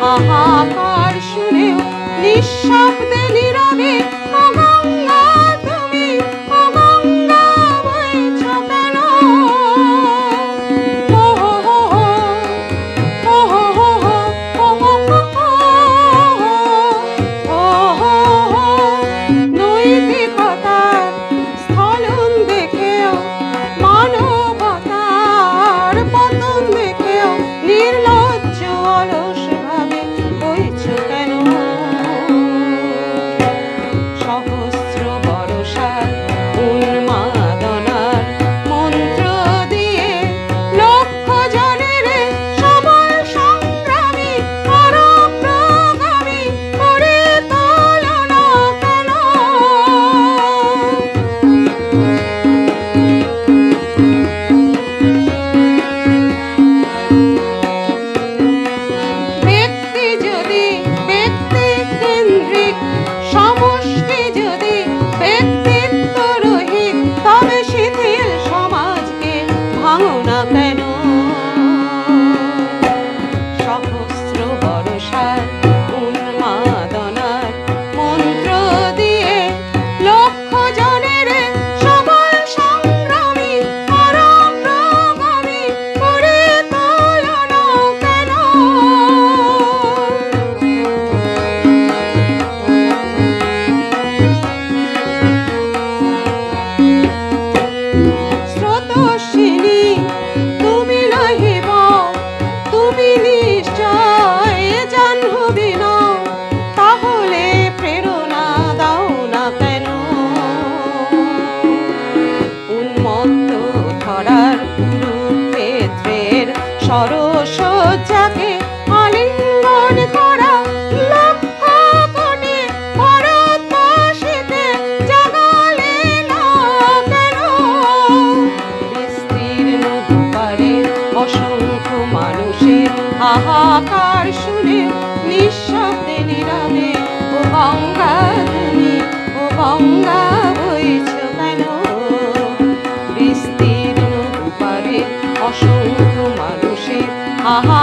হাহাকার শুনেও নিঃশব্দে নীরবে ও গঙ্গা তুমি ও গঙ্গা বইছো কেন? ও হো হো হো হো হো হো হো হো নৈতিকতার স্খলন দেখেও মানবতার পতন দেখেও নির্লজ্জ অলস সহস্র বরষার উন্মাদনার মন্ত্র দিয়ে লক্ষ জনের সবল সংগ্রামী পরগ্রামী করে তোলো না কেন? ব্যক্তি যদি ব্যক্তি কেন্দ্রিক সমষ্টি যদি ব্যক্তিত্ব রহিত তবে শিথিল সমাজকে ভাঙো না কেন? সহস্র বরষার উন্মাদনার মন্ত্র দিয়ে লক্ষ জনের সবল সংগ্রামী পরগ্রামী করে তোলো না কেন? স্রোতস্বিনী তুমি নহিব তুমি নিশ্চয় জাহ্নবী নও, তাহলে প্রেরণা দাও না কেন? উন্মত্ত ধরার কুরুক্ষেত্রের সরসজ্জাকে আলিঙ্গন করা লক্ষ কোটি ভারতবাসীকে জাগালে না কেন? বিস্তীর্ণ দুপারে অসংখ্য মানুষের হাহাকার শুনে নিঃশব্দে নীরবে ও গঙ্গা তুমি ও গঙ্গা বইছো কেন? বিস্তীর্ণ দুপারে অসংখ্য মানুষের হাহাকার